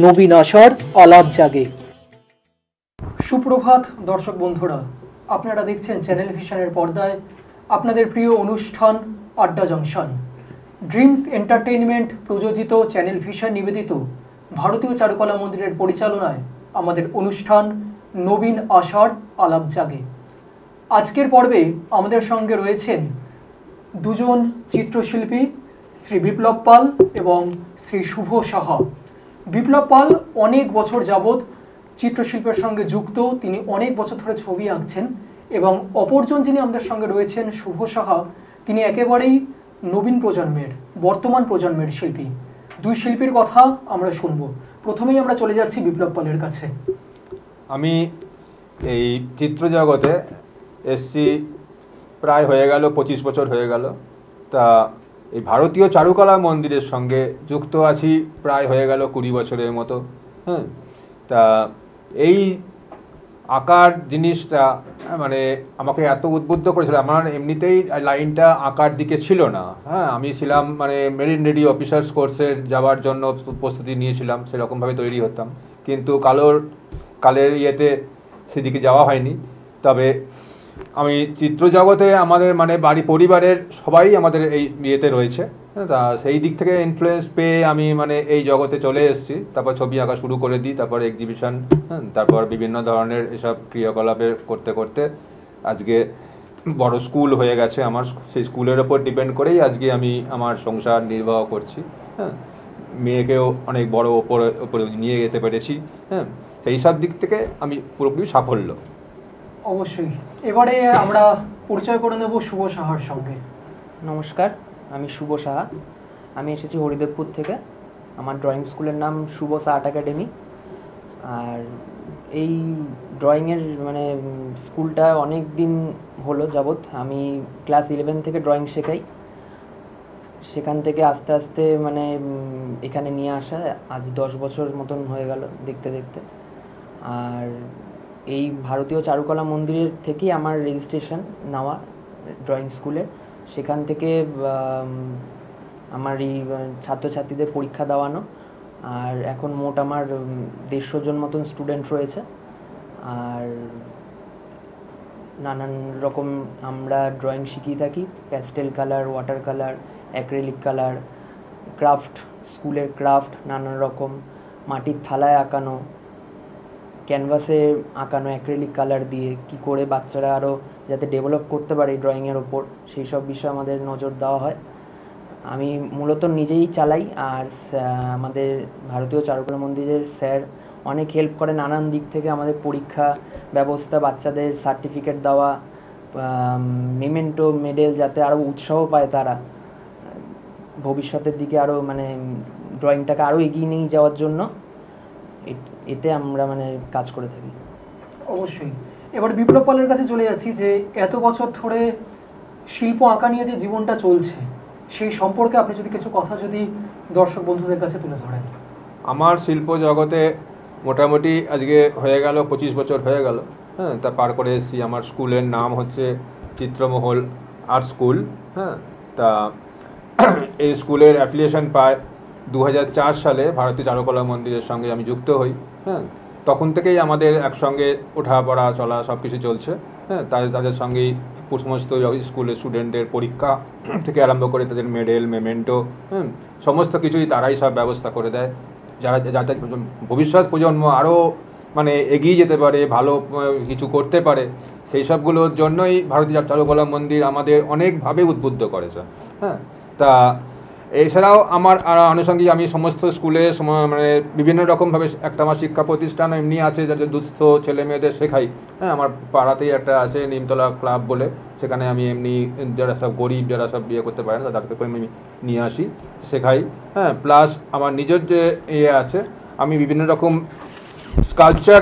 নবীন আশার আলাপ জাগে। সুপ্রভাত দর্শক বন্ধুরা, আপনারা দেখছেন চ্যানেল ভিশনের পর্দায় আপনাদের প্রিয় অনুষ্ঠান আড্ডা জংশন। ড্রিমস এন্টারটেইনমেন্ট প্রযোজিত চ্যানেল ভিশন নিবেদিত ভারতীয় চারুকলা মন্দিরের পরিচালনায় আমাদের অনুষ্ঠান নবীন আশার আলাপ জাগে। আজকের পর্বে আমাদের সঙ্গে রয়েছেন দুজন চিত্রশিল্পী, শ্রী বিপ্লব পাল এবং শ্রী শুভ সাহা। বিপ্লব পাল অনেক বছর যাবৎ চিত্রশিল্পের সঙ্গে যুক্ত, তিনি অনেক বছর ধরে ছবি আঁকছেন, এবং অপরজন যিনি আমাদের সঙ্গে রয়েছেন শুভ সাহা, তিনি একেবারেই নবীন প্রজন্মের, বর্তমান প্রজন্মের শিল্পী। দুই শিল্পীর কথা আমরা শুনব। প্রথমেই আমরা চলে যাচ্ছি বিপ্লব পালের কাছে। আমি এই চিত্র জগতে এসছি প্রায় হয়ে গেল 25 বছর হয়ে গেল। তা এই ভারতীয় চারুকলা মন্দিরের সঙ্গে যুক্ত আছি প্রায় হয়ে গেল 20 বছরের মতো। হ্যাঁ, তা এই আঁকার জিনিসটা মানে আমাকে এত উদ্বুদ্ধ করেছিল, আমার এমনিতেই লাইনটা আঁকার দিকে ছিল না। হ্যাঁ, আমি ছিলাম মানে মেরিন রেডি অফিসার্স কোর্সের যাওয়ার জন্য প্রস্তুতি নিয়েছিলাম, সেরকমভাবে তৈরি হতাম, কিন্তু কালের ইয়েতে সেদিকে যাওয়া হয়নি। তবে আমি চিত্র জগতে আমাদের মানে বাড়ি পরিবারের সবাই আমাদের এই ইয়েতে রয়েছে। তা সেই দিক থেকে ইনফ্লুয়েন্স পেয়ে আমি মানে এই জগতে চলে এসেছি। তারপর ছবি আঁকা শুরু করে দিই, তারপর এক্সিবিশন, তারপর বিভিন্ন ধরনের এসব ক্রিয়াকলাপে করতে করতে আজকে বড় স্কুল হয়ে গেছে আমার। সেই স্কুলের ওপর ডিপেন্ড করেই আজকে আমি আমার সংসার নির্বাহ করছি। হ্যাঁ, মেয়েকেও অনেক বড় ওপরে নিয়ে যেতে পেরেছি। হ্যাঁ, সেই সব দিক থেকে আমি পুরোপুরি সাফল্য। অবশ্যই। এবারে আমরা পরিচয় করে নেব শুভ সাহার সঙ্গে। নমস্কার, আমি শুভ সাহা। আমি এসেছি হরিদেবপুর থেকে। আমার ড্রয়িং স্কুলের নাম শুভ সাহা আর্ট একাডেমি। আর এই ড্রয়িংয়ের মানে স্কুলটা অনেক দিন হলো যাবৎ। আমি ক্লাস 11 থেকে ড্রয়িং শেখাই। সেখান থেকে আস্তে আস্তে মানে এখানে নিয়ে আসা আজ 10 বছর মতন হয়ে গেল দেখতে দেখতে। আর এই ভারতীয় চারুকলা মন্দিরের থেকেই আমার রেজিস্ট্রেশন নেওয়া ড্রয়িং স্কুলে। সেখান থেকে আমার এই ছাত্রছাত্রীদের পরীক্ষা দেওয়ানো। আর এখন মোট আমার 150 জন মতন স্টুডেন্ট রয়েছে। আর নানান রকম আমরা ড্রয়িং শিখিয়ে থাকি, pastel colour, water colour, acrylic colour, craft, স্কুলের ক্রাফট, নানান রকম মাটির থালায় আঁকানো, ক্যানভাসে আঁকানো অ্যাক্রিলিক কালার দিয়ে কি করে বাচ্চারা আরও যাতে ডেভেলপ করতে পারে ড্রয়িংয়ের ওপর, সেই সব বিষয়ে আমাদের নজর দেওয়া হয়। আমি মূলত নিজেই চালাই। আর আমাদের ভারতীয় চারুকলা মন্দিরের স্যার অনেক হেল্প করে নানান দিক থেকে। আমাদের পরীক্ষা ব্যবস্থা, বাচ্চাদের সার্টিফিকেট দেওয়া, মেমেন্টো, মেডেল, যাতে আরও উৎসাহ পায় তারা ভবিষ্যতের দিকে আরও মানে ড্রয়িংটাকে আরও এগিয়ে নিয়ে যাওয়ার জন্য। এতে আমরা মানে কাজ করে থাকি। অবশ্যই। এবার বিপ্লব পালের কাছে চলে যাচ্ছি, যে এত বছর ধরে শিল্প আঁকা নিয়ে যে জীবনটা চলছে, সেই সম্পর্কে আপনি যদি কিছু কথা যদি দর্শক বন্ধুদের কাছে তুলে ধরেন। আমার শিল্প জগতে মোটামুটি আজকে হয়ে গেল 25 বছর হয়ে গেল। হ্যাঁ, তা পার করে এসেছি। আমার স্কুলের নাম হচ্ছে চিত্রমহল আর্ট স্কুল। হ্যাঁ, তা এই স্কুলের অ্যাফিলিয়েশন পায় 2004 সালে ভারতীয় চারুকলা মন্দিরের সঙ্গে আমি যুক্ত হই। হ্যাঁ, তখন থেকেই আমাদের একসঙ্গে ওঠা পড়া চলা সব কিছু চলছে। হ্যাঁ, তাদের সঙ্গেই সমস্ত স্কুলের স্টুডেন্টদের পরীক্ষা থেকে আরম্ভ করে তাদের মেডেল, মেমেন্টো, সমস্ত কিছুই তারাই সব ব্যবস্থা করে দেয়, যাতে ভবিষ্যৎ প্রজন্ম আরও মানে এগিয়ে যেতে পারে, ভালো কিছু করতে পারে। সেই সবগুলোর জন্যই ভারতীয় চারুকলা মন্দির আমাদের অনেকভাবে উদ্বুদ্ধ করেছে। হ্যাঁ, তা এছাড়াও আমার আনুষঙ্গিক আমি সমস্ত স্কুলে মানে বিভিন্ন রকমভাবে একটা আমার শিক্ষা প্রতিষ্ঠান এমনি আছে যাতে দুস্থ ছেলে মেয়েদের শেখাই। হ্যাঁ, আমার পাড়াতেই একটা আছে নিমতলা ক্লাব বলে, সেখানে আমি এমনি যারা সব গরিব, যারা সব বিয়ে করতে পারে না, তাদেরকে আমি নিয়ে আসি, শেখাই। হ্যাঁ, প্লাস আমার নিজের যে ইয়ে আছে, আমি বিভিন্ন রকম স্কাল্পচার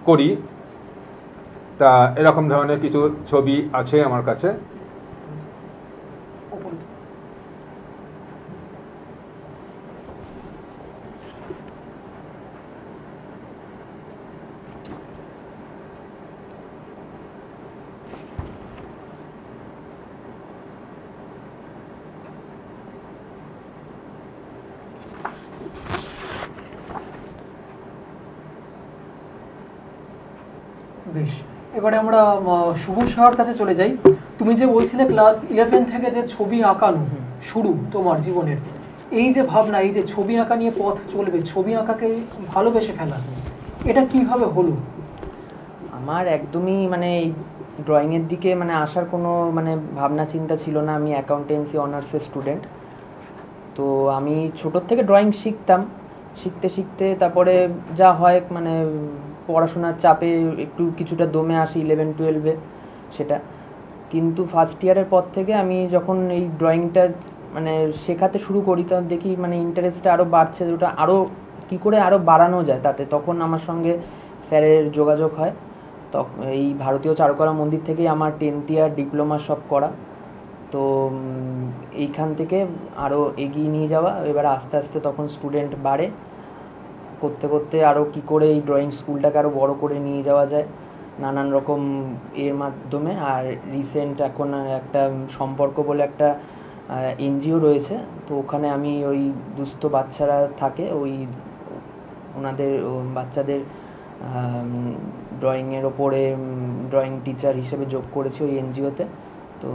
করি। তা এরকম ধরনের কিছু ছবি আছে আমার কাছে। বেশ, এবারে আমরা শুভ সাহার কাছে চলে যাই। তুমি যে বলছিলে ক্লাস 11 থেকে যে ছবি আঁকানো শুরু তোমার জীবনের, এই যে ভাবনা, এই যে ছবি আঁকা নিয়ে পথ চলবে, ছবি আঁকাকে ভালোবেসে ফেলা, এটা কিভাবে হলো? আমার একদমই মানে এই ড্রয়িংয়ের দিকে মানে আসার কোনো মানে ভাবনা চিন্তা ছিল না। আমি অ্যাকাউন্টেন্সি অনার্সের স্টুডেন্ট। তো আমি ছোটোর থেকে ড্রয়িং শিখতাম, শিখতে শিখতে তারপরে যা হয় মানে পড়াশোনার চাপে একটু কিছুটা দমে আসি 11-12-এ সেটা। কিন্তু ফার্স্ট ইয়ারের পর থেকে আমি যখন এই ড্রয়িংটা মানে শেখাতে শুরু করি তখন দেখি মানে ইন্টারেস্টটা আরও বাড়ছে, ওটা আরও কী করে আরও বাড়ানো যায় তাতে। তখন আমার সঙ্গে স্যারের যোগাযোগ হয়। তখন এই ভারতীয় চারুকলা মন্দির থেকেই আমার 10th ইয়ার ডিপ্লোমা সব করা। তো এইখান থেকে আরও এগিয়ে নিয়ে যাওয়া, এবার আস্তে আস্তে তখন স্টুডেন্ট বাড়ে, করতে করতে আরও কী করে এই ড্রয়িং স্কুলটাকে আরও বড় করে নিয়ে যাওয়া যায় নানান রকম এর মাধ্যমে। আর রিসেন্ট এখন একটা সম্পর্ক বলে একটা এনজিও রয়েছে, তো ওখানে আমি ওই দুস্থ বাচ্চারা থাকে, ওই ওনাদের বাচ্চাদের ড্রয়িংয়ের ওপরে ড্রয়িং টিচার হিসেবে যোগ করেছি ওই এনজিওতে। তো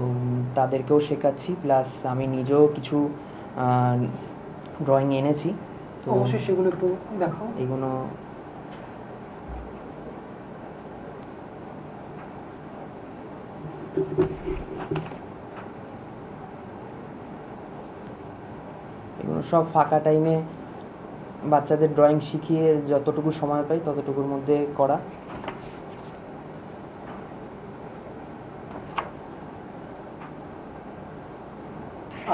তাদেরকেও শেখাচ্ছি, প্লাস আমি নিজেও কিছু ড্রয়িং এনেছি। তো অবশ্যই সেগুলো একটু দেখাও। এগুলো সব ফাঁকা টাইমে বাচ্চাদের ড্রয়িং শিখিয়ে যতটুকু সময় পাই ততটুকুর মধ্যে করা।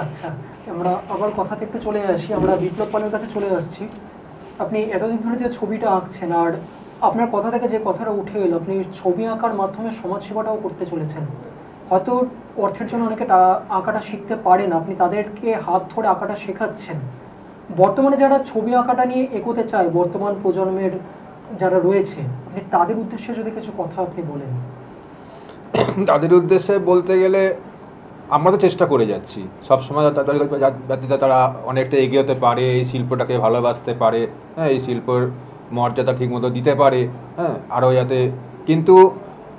আচ্ছা, আমরা আবার কথাতে একটু চলে আসি, আমরা বিপ্লব পালের কাছে চলে আসছি। আপনি এতদিন ধরে যে ছবিটা আঁকছেন, আর আপনার কথা থেকে যে কথাটা উঠে এলো, আপনি ছবি আঁকার মাধ্যমে সমাজসেবাটাও করতে চলেছেন। হয়তো অর্থের জন্য অনেকে আঁকাটা শিখতে পারেন, আপনি তাদেরকে হাত ধরে আঁকাটা শেখাচ্ছেন। বর্তমানে যারা ছবি আঁকাটা নিয়ে এগোতে চায়, বর্তমান প্রজন্মের যারা রয়েছে, আপনি তাদের উদ্দেশ্যে যদি কিছু কথা আপনি বলেন। তাদের উদ্দেশ্যে বলতে গেলে আমরা তো চেষ্টা করে যাচ্ছি সবসময় যাতে তারা অনেকটা এগিয়ে হতে পারে, এই শিল্পটাকে ভালোবাসতে পারে, হ্যাঁ, এই শিল্পর মর্যাদা ঠিকমতো দিতে পারে, হ্যাঁ, আরও যাতে। কিন্তু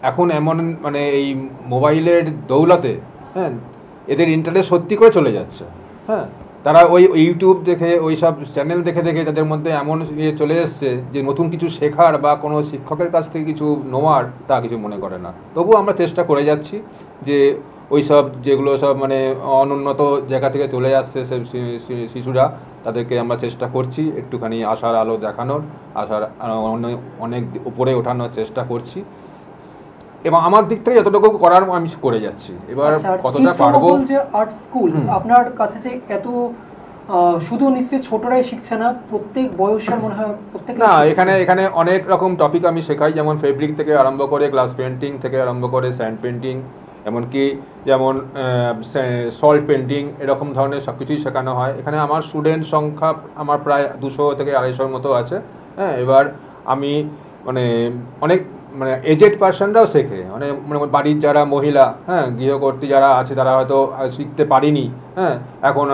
এখন এমন মানে এই মোবাইলের দৌলতে, হ্যাঁ, এদের ইন্টারেস্ট সত্যি করে চলে যাচ্ছে। হ্যাঁ, তারা ওই ইউটিউব দেখে, ওই সব চ্যানেল দেখে দেখে তাদের মধ্যে এমন ইয়ে চলে এসছে যে নতুন কিছু শেখার বা কোনো শিক্ষকের কাছ থেকে কিছু নেওয়ার তা কিছু মনে করে না। তবুও আমরা চেষ্টা করে যাচ্ছি যে ওই সব যেগুলো সব মানে অনুন্নত জায়গা থেকে চলে আসছে সব শিশুরা, তাদেরকে আমরা চেষ্টা করছি একটুখানি আশার আলো দেখানোর, আশার অনেক উপরে ওঠানোর চেষ্টা করছি, এবং আমার দিক থেকে যতটুকু করার আমি করে যাচ্ছি। এবার কতটা পারবো। যে আর্ট স্কুল আপনার কাছে যে এত শুধু নিশ্চয়ই ছোটরাই শিখছে না, প্রত্যেক বয়সের মনে হয় প্রত্যেক না, এখানে অনেক রকম টপিক আমি শেখাই, যেমন ফেব্রিক থেকে আরম্ভ করে গ্লাস পেন্টিং থেকে আরম্ভ করে স্যান্ড পেন্টিং, এমনকি যেমন সল্ট পেন্টিং, এরকম ধরনের সব কিছুই শেখানো হয় এখানে। আমার স্টুডেন্ট সংখ্যা আমার প্রায় 200 থেকে 250 মতো আছে। হ্যাঁ, এবার আমি মানে অনেক মানে এজেড পার্সনরাও শেখে, মানে বাড়ির যারা মহিলা, হ্যাঁ, গৃহকর্ত্রী যারা আছে, তারা হয়তো শিখতে পারিনি, হ্যাঁ, এখন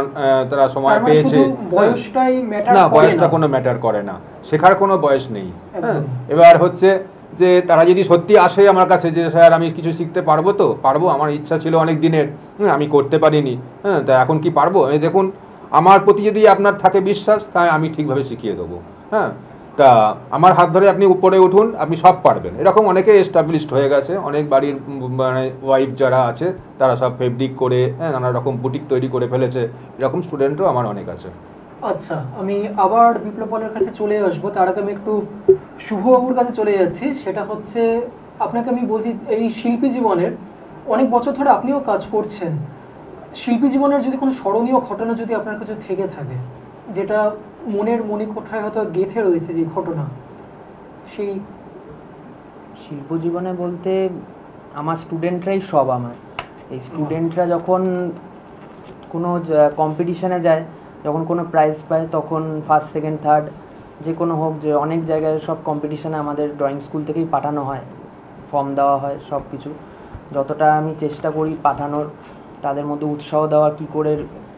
তারা সময় পেয়েছে। না, বয়সটা কোনো ম্যাটার করে না, শেখার কোনো বয়স নেই। হ্যাঁ, এবার হচ্ছে যে তারা যদি সত্যি আসে আমার কাছে যে স্যার আমি কিছু শিখতে পারবো, তো পারবো, আমার ইচ্ছা ছিল অনেক দিনের, আমি করতে পারিনি, হ্যাঁ, তা এখন কি পারবো, এই দেখুন আমার প্রতি যদি আপনার থাকে বিশ্বাস, তাই আমি ঠিকভাবে শিখিয়ে দেবো। হ্যাঁ, তা আমার হাত ধরে আপনি উপরে উঠুন, আপনি সব পারবেন। এরকম অনেকে এস্টাবলিশড হয়ে গেছে, অনেক বাড়ির মানে ওয়াইফ যারা আছে তারা সব ফেব্রিক করে, হ্যাঁ, নানা রকম বুটিক তৈরি করে ফেলেছে, এরকম স্টুডেন্টও আমার অনেক আছে। আচ্ছা, আমি আবার বিপ্লব পালের কাছে চলে আসবো, তার আগে আমি একটু শুভবাবুর কাছে চলে যাচ্ছি। সেটা হচ্ছে, আপনাকে আমি বলছি, এই শিল্পী জীবনের অনেক বছর ধরে আপনিও কাজ করছেন। শিল্পী জীবনের যদি কোনো স্মরণীয় ঘটনা যদি আপনার কাছে থেকে থাকে, যেটা মনের মণিকোঠায় হয়তো গেঁথে রয়েছে যে ঘটনা, সেই শিল্প জীবনে বলতে আমার স্টুডেন্টরাই সব। আমার এই স্টুডেন্টরা যখন কোনো কম্পিটিশানে যায়, যখন কোনো প্রাইজ পায়, তখন ফার্স্ট সেকেন্ড থার্ড যে কোনো হোক, যে অনেক জায়গায় সব কম্পিটিশানে আমাদের ড্রয়িং স্কুল থেকেই পাঠানো হয়, ফর্ম দেওয়া হয়, সব কিছু যতটা আমি চেষ্টা করি পাঠানোর, তাদের মধ্যে উৎসাহ দেওয়া, কী করে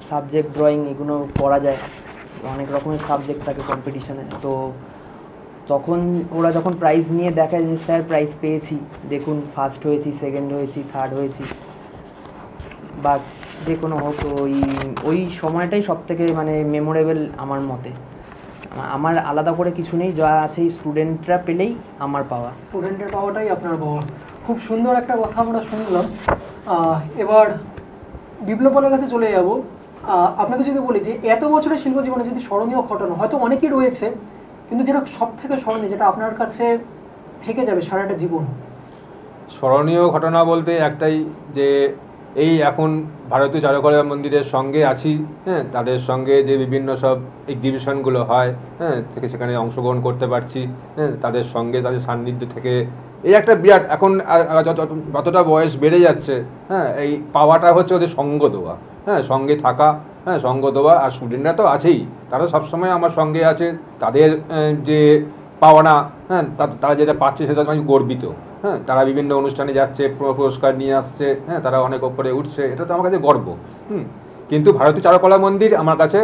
সাবজেক্ট ড্রয়িং এগুলো করা যায়। অনেক রকমের সাবজেক্ট থাকে কম্পিটিশানে, তো তখন ওরা যখন প্রাইজ নিয়ে দেখায় যে স্যার প্রাইজ পেয়েছি, দেখুন ফার্স্ট হয়েছি, সেকেন্ড হয়েছি, থার্ড হয়েছি, বা যে কোনো হোক, ওই সময়টাই সব থেকে মানে মেমোরেবল আমার মতে। আমার আলাদা করে কিছু নেই, যা আছে এই স্টুডেন্টরা পেলেই আমার পাওয়া। স্টুডেন্টের পাওয়াটাই আপনার পাওয়া। খুব সুন্দর একটা কথা আমরা শুনলাম। এবার বিপ্লবনের কাছে চলে যাব। আপনাকে যদি বলি যে এত বছরের শিল্প জীবনে যদি স্মরণীয় ঘটনা, হয়তো অনেকই রয়েছে, কিন্তু যেটা সব থেকে স্মরণীয়, যেটা আপনার কাছে থেকে যাবে সারাটা জীবন। স্মরণীয় ঘটনা বলতে একটাই, যে এই এখন ভারতীয় চারুকলা মন্দিরের সঙ্গে আছি, হ্যাঁ, তাদের সঙ্গে যে বিভিন্ন সব এক্সিবিশনগুলো হয়, হ্যাঁ, থেকে সেখানে অংশগ্রহণ করতে পারছি, হ্যাঁ, তাদের সঙ্গে তাদের সান্নিধ্য থেকে এই একটা বিরাট, এখন যতটা বয়স বেড়ে যাচ্ছে, হ্যাঁ, এই পাওয়াটা হচ্ছে ওদের সঙ্গ দেওয়া, হ্যাঁ, সঙ্গে থাকা, হ্যাঁ, সঙ্গ দেওয়া। আর স্টুডেন্টরা তো আছেই, তারা সবসময় আমার সঙ্গে আছে, তাদের যে পাওনা, হ্যাঁ, তারা যেটা পাচ্ছে সেটা আমি গর্বিত। হ্যাঁ, তারা বিভিন্ন অনুষ্ঠানে যাচ্ছে, পুরস্কার নিয়ে আসছে, হ্যাঁ, তারা অনেক ওপরে উঠছে, এটা তো আমার কাছে গর্ব। কিন্তু ভারতীয় চারুকলা মন্দির আমার কাছে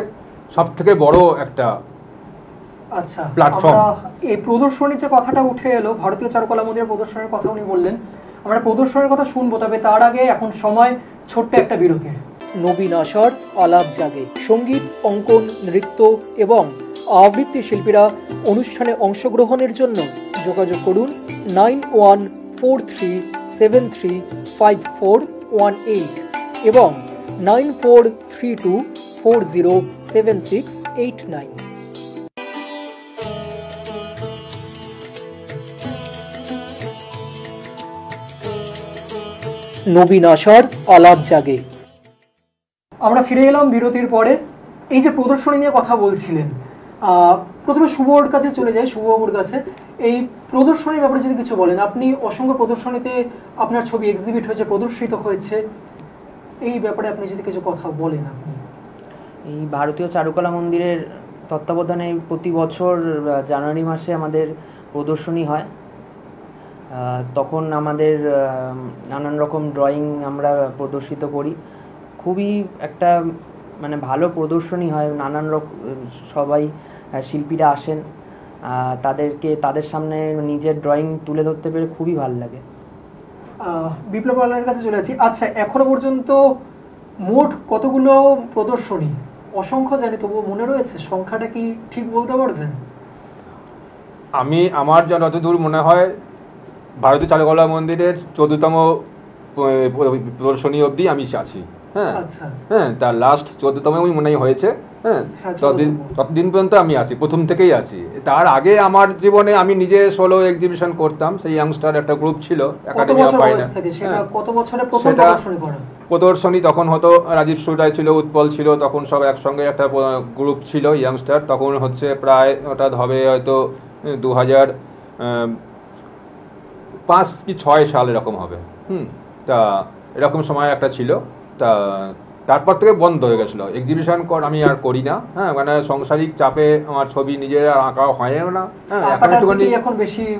সব থেকে বড় একটা আচ্ছা, প্ল্যাটফর্ম। এই প্রদর্শনী যে কথাটা উঠে এলো, ভারতীয় চারুকলা মন্দিরের প্রদর্শনীর কথা উনি বললেন, আমরা প্রদর্শনীর কথা শুনবো, তবে তার আগে এখন সময় ছোট্ট একটা বিরতির। নবীন আসর, আলাপ জাগে, সঙ্গীত, অঙ্কন, নৃত্য এবং আবৃত্তি শিল্পীরা অনুষ্ঠানে অংশগ্রহণের জন্য যোগাযোগ করুন 9143735418 এবং 9432407689। নবীন আশার আলাপ জাগে। আমরা ফিরে এলাম বিরতির পরে। এই যে প্রদর্শনী নিয়ে কথা বলছিলেন, প্রথমে শুভর কাছে চলে যাই, শুভবাবুর কাছে। এই প্রদর্শনীর ব্যাপারে যদি কিছু বলেন, আপনি অসংখ্য প্রদর্শনীতে আপনার ছবি এক্সিবিট হয়েছে, প্রদর্শিত হয়েছে, এই ব্যাপারে আপনি যদি কিছু কথা বলেন। আপনি এই ভারতীয় চারুকলা মন্দিরের তত্ত্বাবধানে প্রতি বছর জানুয়ারি মাসে আমাদের প্রদর্শনী হয়। তখন আমাদের নানান রকম ড্রয়িং আমরা প্রদর্শিত করি। খুবই একটা মানে ভালো প্রদর্শনী হয়, নানান রকম সবাই শিল্পীরা আসেন, তাদের সামনে নিজের ড্রয়িং তুলে ধরতে পেরে খুবই ভালো লাগে। বিপ্লব আলার কাছে চলে যাচ্ছি। আচ্ছা, এখনো পর্যন্ত মোট কতগুলো প্রদর্শনী? অসংখ্য জানি, তবুও মনে রয়েছে সংখ্যাটা কি ঠিক বলতে পারবেন? আমার যতদূর মনে হয় ভারতীয় চারুকলা মন্দিরের 14তম প্রদর্শনী অবধি আমি আছি। হ্যাঁ, হ্যাঁ, তার লাস্ট 14তম মনে হয়েছে। হ্যাঁ, ততদিন পর্যন্ত আমি আছি, প্রথম থেকেই আছি। তার আগে আমার জীবনে আমি নিজে সোলো এক্সিবিশন করতাম, সেই ইয়াংস্টার একটা গ্রুপ ছিল, একাডেমি অফ ফাইন আর্টস। সেটা প্রদর্শনী তখন হতো, রাজীব সুরাই ছিল, উৎপল ছিল, তখন সব একসঙ্গে একটা গ্রুপ ছিল ইয়াংস্টার। তখন হচ্ছে প্রায় ওটা হবে হয়তো 2005 কি 6 সাল এরকম হবে। তা এরকম সময় একটা ছিল। তা তারপর থেকে বন্ধ হয়ে গেছিলো এক্সিবিশন আমি আর করি না। হ্যাঁ, মানে সাংসারিক চাপে আমার ছবি নিজের আঁকা হয়ও না। হ্যাঁ, এখন একটুখানি,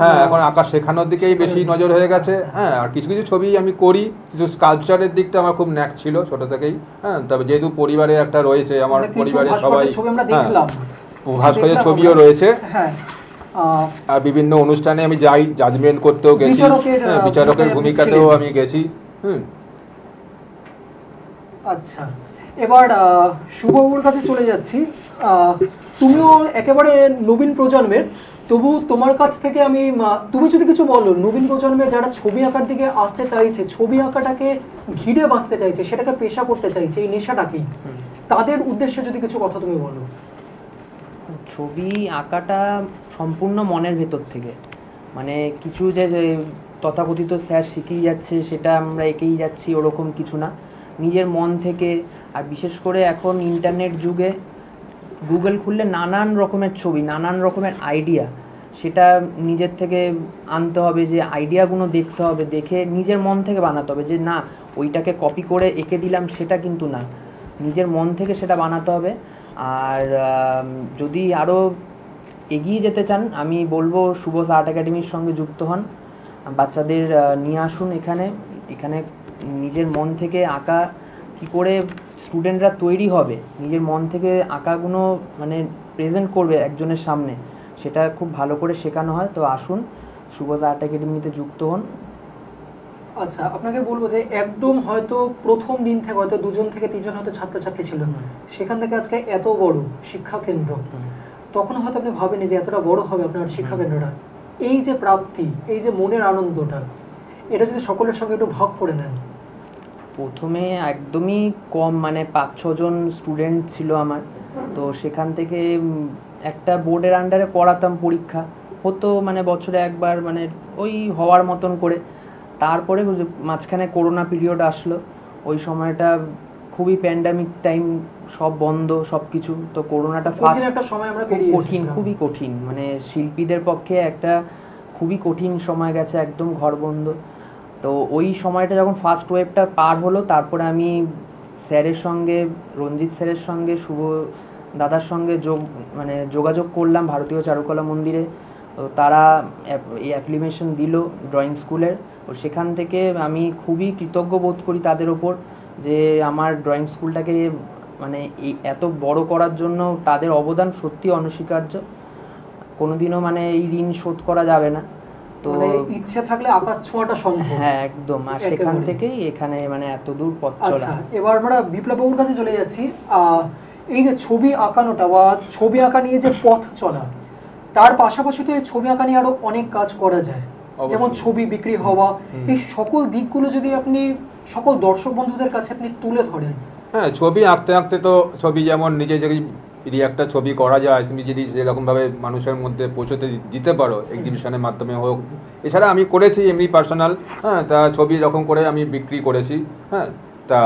হ্যাঁ, এখন আঁকা শেখানোর দিকেই বেশি নজর হয়ে গেছে। হ্যাঁ, আর কিছু কিছু ছবি আমি করি, কিছু স্কাল্পচারের দিকটা আমার খুব ন্যাক ছিল ছোট থেকেই। হ্যাঁ, তবে যেহেতু পরিবারে একটা রয়েছে, আমার পরিবারের সবাই ভাস্কর্যের ছবিও রয়েছে। আর বিভিন্ন অনুষ্ঠানে আমি যাই, জাজমেন্ট করতেও গেছি, বিচারকের ভূমিকাতেও আমি গেছি। আচ্ছা, এবার শুভবাবুর কাছে চলে যাচ্ছি। তুমিও একেবারে নবীন প্রজন্মের, তবু তোমার কাছ থেকে তুমি যদি কিছু বলো, নবীন প্রজন্মের যারা ছবি আঁকার দিকে আসতে চাইছে, ছবি আঁকাটাকে ঘিরে বাঁচতে চাইছে, সেটাকে পেশা করতে চাইছে, এই নেশাটাকেই, তাদের উদ্দেশ্যে যদি কিছু কথা তুমি বলো। ছবি আঁকাটা সম্পূর্ণ মনের ভেতর থেকে, মানে কিছু যে তথাকথিত স্যার শিখিয়ে যাচ্ছে সেটা আমরা এঁকেই যাচ্ছি, ওরকম কিছু না, নিজের মন থেকে। আর বিশেষ করে এখন ইন্টারনেট যুগে গুগল খুললে নানান রকমের ছবি, নানান রকমের আইডিয়া, সেটা নিজের থেকে আনতে হবে, যে আইডিয়াগুলো দেখতে হবে, দেখে নিজের মন থেকে বানাতে হবে, যে না ওইটাকে কপি করে এঁকে দিলাম, সেটা কিন্তু না, নিজের মন থেকে সেটা বানাতে হবে। আর যদি আরও এগিয়ে যেতে চান, আমি বলবো শুভ আর্ট একাডেমির সঙ্গে যুক্ত হন, বাচ্চাদের নিয়ে আসুন এখানে নিজের মন থেকে আঁকা কী করে স্টুডেন্টরা তৈরি হবে, নিজের মন থেকে আঁকাগুলো মানে প্রেজেন্ট করবে একজনের সামনে, সেটা খুব ভালো করে শেখানো হয়। তো আসুন সুভাষ আর্ট একাডেমিতে যুক্ত হন। আচ্ছা, আপনাকে বলবো যে একদম হয়তো প্রথম দিন থেকে হয়তো 2 থেকে 3 হয়তো ছাত্রছাত্রী ছিল, সেখান থেকে আজকে এত বড় শিক্ষা কেন্দ্র, তখন হয়তো আপনি ভাবেনি যে এতটা বড় হবে আপনার শিক্ষা কেন্দ্রটা। এই যে প্রাপ্তি, এই যে মনের আনন্দটা, এটা যদি সকলের সঙ্গে একটু ভাগ করে নেন। প্রথমে একদমই কম, মানে 5-6 জন স্টুডেন্ট ছিল আমার। তো সেখান থেকে একটা বোর্ডের আন্ডারে পড়াতাম, পরীক্ষা হতো মানে বছরে একবার, মানে ওই হওয়ার মতন করে। তারপরে মাঝখানে করোনা পিরিয়ড আসলো, ওই সময়টা খুবই প্যান্ডামিক টাইম, সব বন্ধ সব কিছু। তো করোনাটা ফার্স্ট একটা সময় আমরা কঠিন, খুবই কঠিন, মানে শিল্পীদের পক্ষে একটা খুবই কঠিন সময় গেছে, একদম ঘর বন্ধ। তো ওই সময়টা যখন ফার্স্ট ওয়েভটা পার হলো, তারপরে আমি স্যারের সঙ্গে, রঞ্জিত স্যারের সঙ্গে, শুভ দাদার সঙ্গে যোগাযোগ করলাম ভারতীয় চারুকলা মন্দিরে। তো তারা এই অ্যাপ্লিকেশন দিল ড্রয়িং স্কুলের। তো সেখান থেকে আমি খুবই কৃতজ্ঞ বোধ করি তাদের ওপর, যে আমার ড্রয়িং স্কুলটাকে মানে এই এত বড় করার জন্য তাদের অবদান সত্যি অনস্বীকার্য। কোনোদিনও মানে এই ঋণ শোধ করা যাবে না। তো ইচ্ছে থাকলে আকাশ ছোঁয়াটা সম্ভব। হ্যাঁ, একদম। আর সেখান থেকেই এখানে মানে এত দূর পথ চলা। আচ্ছা, এবার আমরা বিপ্লব বাবুর কাছে চলে যাচ্ছি। এই যে ছবি আঁকানোটা বা ছবি আঁকা নিয়ে যে পথ চলা, তার পাশাপাশি তো এই ছবি আঁকা নিয়ে আরো অনেক কাজ করা যায়, যেমন ছবি বিক্রি হওয়া। এই সকল দিকগুলো যদি আপনি সকল দর্শক বন্ধুদের কাছে আপনি তুলে ধরেন। হ্যাঁ, ছবি আঁকতে আঁকতে তো ছবি যেমন নিজে যদি একটা ছবি করা যায়, তুমি যদি সেরকমভাবে মানুষের মধ্যে পৌঁছতে দিতে পারো, এক্সিবিশনের মাধ্যমে হোক, এছাড়া আমি করেছি এমনি পার্সোনাল, হ্যাঁ, তা ছবি এরকম করে আমি বিক্রি করেছি। হ্যাঁ, তা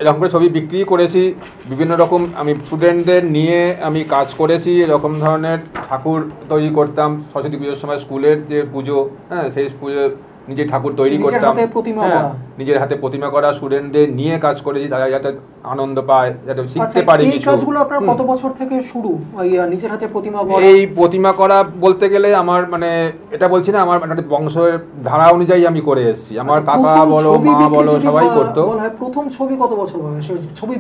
এরকম করে ছবি বিক্রি করেছি। বিভিন্ন রকম আমি স্টুডেন্টদের নিয়ে আমি কাজ করেছি। এরকম ধরনের ঠাকুর তৈরি করতাম সরস্বতী পুজোর সময়, স্কুলের যে পুজো, হ্যাঁ, সেই পুজো নিজে ঠাকুর তৈরি করতাম, নিজের হাতে প্রতিমা করা, স্টুডেন্টদের নিয়ে কাজ করেছি, তারা যাতে আনন্দ পায়, যাতে শিখতে পারে কিছু। এই কাজগুলো আপনার কত বছর থেকে শুরু, নিজের হাতে প্রতিমা করা? এই প্রতিমা করা বলতে গেলে আমার মানে এটা বলছি না, আমার মানে বংশের ধারা অনুযায়ী আমি করে এসেছি। আমার কাকা বলো, মা বলো, সবাই করতো। প্রথম ছবি কত বছর বয়সে ছবি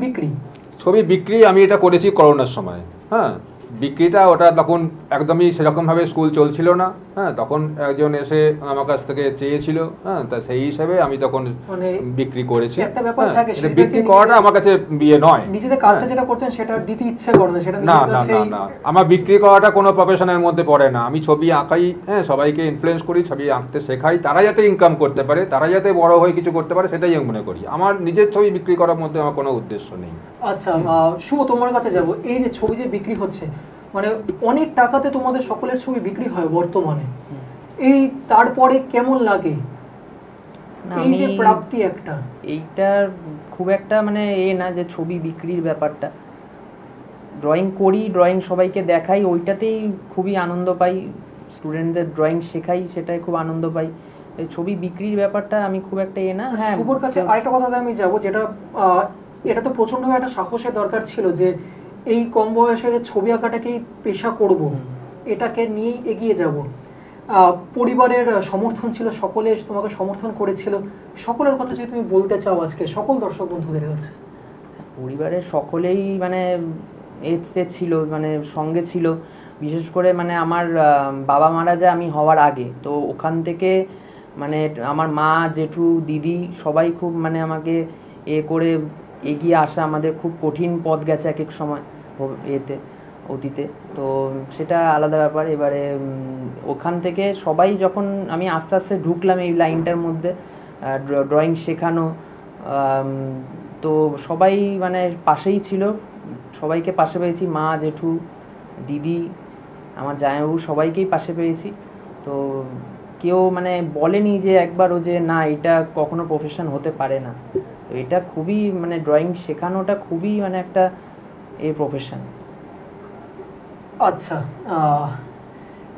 বিক্রি? আমি এটা করেছি করোনার সময়। হ্যাঁ, বিক্রিটা ওটা তখন একদমই সেরকমভাবে স্কুল চলছিল না। হ্যাঁ, তখন একজন এসে আমার কাছ থেকে চেয়েছিল, হ্যাঁ, তা সেই হিসাবে আমি তখন বিক্রি করেছি। বিক্রি করাটা আমার কাছে বিয়ে নয়, নিজেদের কাজটা যেটা করছেন সেটা দিতে ইচ্ছে করে না, সেটা না না না না, আমার বিক্রি করাটা কোনো প্রফেশনের মধ্যে পড়ে না। আমি ছবি আঁকাই, হ্যাঁ, সবাইকে ইনফ্লুয়েন্স করি, ছবি আঁকতে শেখাই, তারা যাতে ইনকাম করতে পারে, তারা যাতে বড় হয়ে কিছু করতে পারে, সেটাই আমি মনে করি। আমার নিজের ছবি বিক্রি করার মধ্যে আমার কোনো উদ্দেশ্য নেই। আচ্ছা, শুভ, তোমার কাছে যাব। এই যে ছবি যে বিক্রি হচ্ছে, মানে অনেক টাকাতে তোমাদের সকলের ছবি বিক্রি হয় বর্তমানে, এই তারপরে কেমন লাগে এই যে প্রাপ্তি একটা? এইটা খুব একটা মানে না যে ছবি বিক্রির ব্যাপারটা, ড্রয়িং করি, ড্রয়িং সবাইকে দেখাই, ওইটাতেই খুবই আনন্দ পাই। স্টুডেন্টদের ড্রয়িং শেখাই, সেটাই খুব আনন্দ পাই। এই ছবি বিক্রির ব্যাপারটা আমি খুব একটা না। হ্যাঁ, শুভর কাছে আরেকটা কথাতে আমি যাব, যেটা এটা তো প্রচন্ডভাবে একটা সাহসের দরকার ছিল, যে এই কম বয়সে যে ছবি আঁকাটাকেই পেশা করব, এটাকে নিয়ে এগিয়ে যাব। পরিবারের সমর্থন ছিল, সকলে তোমাকে সমর্থন করেছিল। সকলের কথা যদি তুমি বলতে চাও আজকে সকল দর্শক বন্ধুদের কাছে। পরিবারের সকলেই মানে এতে ছিল, মানে সঙ্গে ছিল। বিশেষ করে মানে আমার বাবা মারা যায় আমি হওয়ার আগে, তো ওখান থেকে মানে আমার মা, জেঠু, দিদি সবাই খুব মানে আমাকে করে এগিয়ে আসা। আমাদের খুব কঠিন পথ গেছে এক এক সময় অতীতে, তো সেটা আলাদা ব্যাপার। এবারে ওখান থেকে সবাই যখন আমি আস্তে আস্তে ঢুকলাম এই লাইনটার মধ্যে, ড্রয়িং শেখানো, তো সবাই মানে পাশেই ছিল, সবাইকে পাশে পেয়েছি। মা, জেঠু, দিদি, আমার জামাইবাবু সবাইকেই পাশে পেয়েছি। তো কেউ মানে বলেনি যে একবারও যে না এটা কখনো প্রফেশন হতে পারে না। তো এটা খুবই মানে ড্রয়িং শেখানোটা খুবই মানে একটা প্রফেশন। আচ্ছা,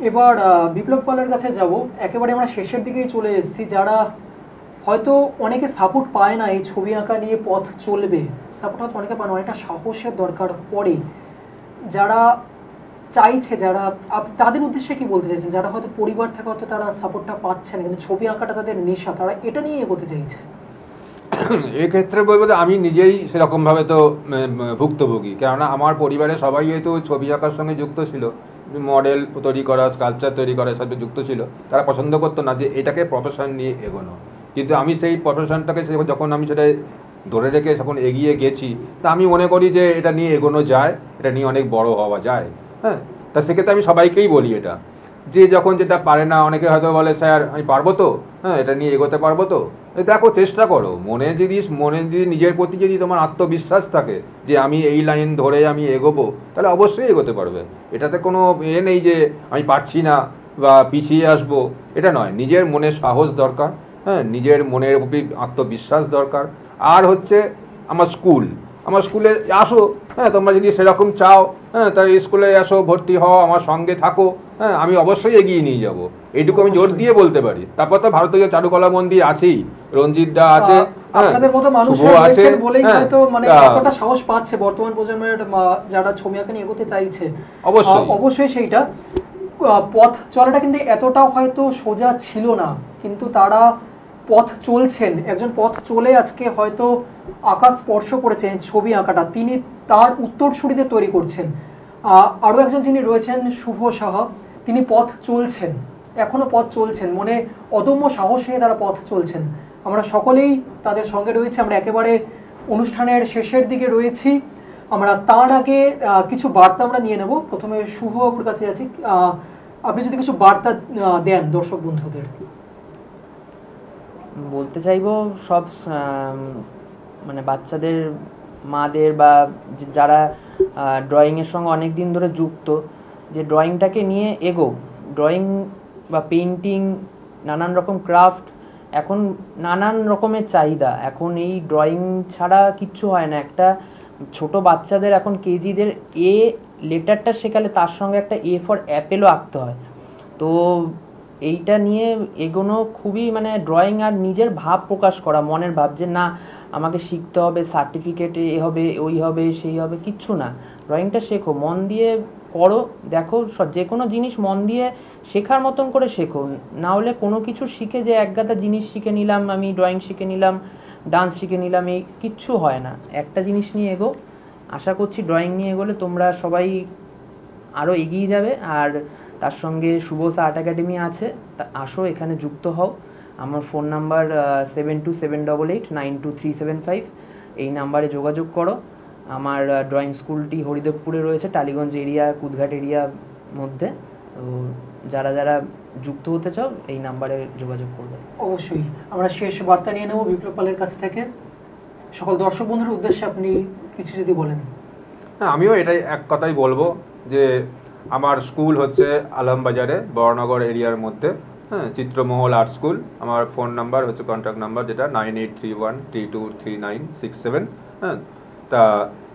এবার বিপ্লব পালের কাছে যাব। একেবারে আমরা শেষের দিকেই চলে এসেছি। যারা হয়তো অনেকে সাপোর্ট পায় না এই ছবি আঁকা নিয়ে পথ চলবে, সাপোর্ট হয়তো অনেকে পায় না, অনেকটা সাহসের দরকার পড়ে। যারা চাইছে, যারা তাদের উদ্দেশ্যে কি বলতে চাইছেন? যারা হয়তো পরিবার থেকে হয়তো তারা সাপোর্টটা পাচ্ছে না, কিন্তু ছবি আঁকাটা তাদের নেশা, তারা এটা নিয়ে এগোতে চাইছে। এক্ষেত্রে বলবো যে আমি নিজেই সেরকমভাবে তো ভুক্তভোগী, কেননা আমার পরিবারে সবাই যেহেতু ছবি আঁকার সঙ্গে যুক্ত ছিল, মডেল তৈরি করা, স্কাল্পচার তৈরি করা সাথে যুক্ত ছিল, তারা পছন্দ করতো না যে এটাকে প্রফেশন নিয়ে এগোনো। কিন্তু আমি সেই প্রফেশনটাকে যখন আমি সেটা ধরে রেখে যখন এগিয়ে গেছি, তা আমি মনে করি যে এটা নিয়ে এগোনো যায়, এটা নিয়ে অনেক বড় হওয়া যায়। হ্যাঁ, তা সেক্ষেত্রে আমি সবাইকেই বলি এটা, যে যখন যেটা পারে না, অনেকে হয়তো বলে স্যার আমি পারবো তো, হ্যাঁ এটা নিয়ে এগোতে পারবো তো, দেখো চেষ্টা করো। মনে যদি নিজের প্রতি যদি তোমার আত্মবিশ্বাস থাকে যে আমি এই লাইন ধরে আমি এগোবো, তাহলে অবশ্যই এগোতে পারবে। এটাতে কোনো নেই যে আমি পারছি না বা পিছিয়ে আসবো, এটা নয়। নিজের মনে সাহস দরকার, হ্যাঁ, নিজের মনের উপর আত্মবিশ্বাস দরকার। আর হচ্ছে আমার স্কুলে আসো, হ্যাঁ তোমরা যদি সেরকম চাও, হ্যাঁ তাই স্কুলে আসো, ভর্তি হও, আমার সঙ্গে থাকো, হ্যাঁ আমি অবশ্যই এগিয়ে নিয়ে যাব, এইটুকু আমি জোর দিয়ে বলতে পারি। তারপর তো ভারতীয় চারুকলা মন্দির আছেই, রঞ্জিত দা আছে, আপনাদের মতো মানুষ আছেন বলেই হয়তো মানে এতটা সাহস পাচ্ছে বর্তমান প্রজন্মের যারা ছবি আঁকা নিয়ে এগোতে চাইছে। অবশ্যই সেইটা পথ চলাটা কিন্তু এতটাও হয়তো সোজা ছিল না, কিন্তু তারা পথ চলছেন। একজন পথ চলে আজকে হয়তো আকাশ স্পর্শ করেছেন ছবি আঁকাটা, তিনি তার উত্তরসূরিদের তৈরি করছেন। আরও একজন যিনি রয়েছেন শুভ সাহা, তিনি পথ চলছেন, এখনো পথ চলছেন, মনে অদম্য সাহস নিয়ে তারা পথ চলছেন। আমরা সকলেই তাদের সঙ্গে রয়েছি। আমরা একেবারে অনুষ্ঠানের শেষের দিকে রয়েছি। আমরা তার আগে কিছু বার্তা আমরা নিয়ে নেব। প্রথমে শুভবাবুর কাছে আছি, আপনি যদি কিছু বার্তা দেন দর্শক বন্ধুদের। বলতে চাইবো সব মানে বাচ্চাদের মাদের বা যারা ড্রয়িংয়ের সঙ্গে অনেক দিন ধরে যুক্ত, যে ড্রয়িংটাকে নিয়ে এগো। ড্রয়িং বা পেইন্টিং, নানান রকম ক্রাফট, এখন নানান রকমের চাহিদা। এখন এই ড্রয়িং ছাড়া কিচ্ছু হয় না। একটা ছোট বাচ্চাদের এখন কেজিদের এ লেটারটা শেখালে তার সঙ্গে একটা এ ফর অ্যাপেলও আঁকতে হয়। তো এইটা নিয়ে এগোনো খুবই, মানে ড্রয়িং আর নিজের ভাব প্রকাশ করা, মনের ভাব, যে না আমাকে শিখতে হবে, সার্টিফিকেট এ হবে, ওই হবে, সেই হবে, কিচ্ছু না। ড্রয়িংটা শেখো, মন দিয়ে করো, দেখো যে কোনো জিনিস মন দিয়ে শেখার মতন করে শেখো। না হলে কোনো কিছু শিখে যে একগাদা জিনিস শিখে নিলাম, আমি ড্রয়িং শিখে নিলাম, ডান্স শিখে নিলাম, এই কিচ্ছু হয় না। একটা জিনিস নিয়ে এগো। আশা করছি ড্রয়িং নিয়ে এগোলে তোমরা সবাই আরও এগিয়ে যাবে। আর তার সঙ্গে শুভসা আর্ট একাডেমি আছে, তা আসো, এখানে যুক্ত হও। আমার ফোন নাম্বার 7278892375, এই নাম্বারে যোগাযোগ করো। আমার ড্রয়িং স্কুলটি হরিদেবপুরে রয়েছে, টালিগঞ্জ এরিয়া, কুদঘাট এরিয়ার মধ্যে। তো যারা যারা যুক্ত হতে চাও এই নাম্বারে যোগাযোগ করবে। অবশ্যই আমরা শেষ বার্তা নিয়ে নেব বিপ্লব পালের কাছ থেকে। সকল দর্শক বন্ধুর উদ্দেশ্যে আপনি কিছু যদি বলেন। হ্যাঁ, আমিও এটাই এক কথাই বলবো যে আমার স্কুল হচ্ছে আলমবাজারে, বড়নগর এরিয়ার মধ্যে, হ্যাঁ, চিত্রমহল আর্ট স্কুল। আমার ফোন নাম্বার হচ্ছে, কন্ট্যাক্ট নাম্বার যেটা 9831323967। হ্যাঁ, তা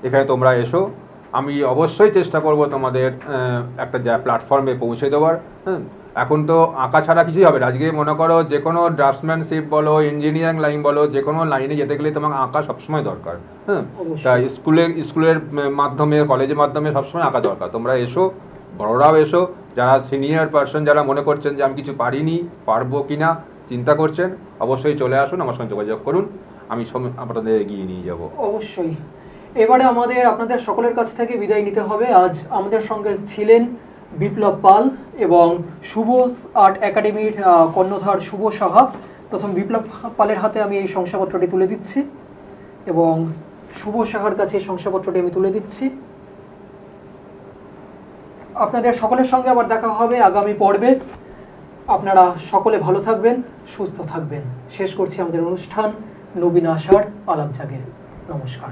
এখানে তোমরা এসো। আমি অবশ্যই চেষ্টা করব তোমাদের একটা প্ল্যাটফর্মে পৌঁছে দেওয়ার। হ্যাঁ, এখন তো আঁকা ছাড়া কিছুই হবে না। আজকে মনে করো যে কোনো ড্রাফটসম্যানশিপ বলো, ইঞ্জিনিয়ারিং লাইন বলো, যে কোনো লাইনে যেতে গেলে তোমাকে আঁকা সবসময় দরকার। হ্যাঁ, তা স্কুলের মাধ্যমে, কলেজের মাধ্যমে সবসময় আঁকা দরকার। তোমরা এসো, বড়রাও এসো, যারা সিনিয়র পার্সন, যারা মনে করছেন যে আমি কিছু পারিনি, পারবো কিনা চিন্তা করছেন, অবশ্যই চলে আসুন, আমার সঙ্গে যোগাযোগ করুন, আমি আপনাদের এগিয়ে নিয়ে যাব। অবশ্যই। এবারে আমাদের আপনাদের সকলের কাছ থেকে বিদায় নিতে হবে। আজ আমাদের সঙ্গে ছিলেন বিপ্লব পাল এবং শুভ আর্ট একাডেমির কর্ণধার শুভ সাহা। প্রথম বিপ্লব পালের হাতে আমি এই শংসাপত্রটি তুলে দিচ্ছি এবং শুভ সাহার কাছে এই শংসাপত্রটি আমি তুলে দিচ্ছি। আপনাদের সকলের সঙ্গে আবার দেখা হবে আগামী পর্বে। আপনারা সকলে ভালো থাকবেন, সুস্থ থাকবেন। শেষ করছি আমাদের অনুষ্ঠান নবীন আশার আলাপ জাগে। নমস্কার।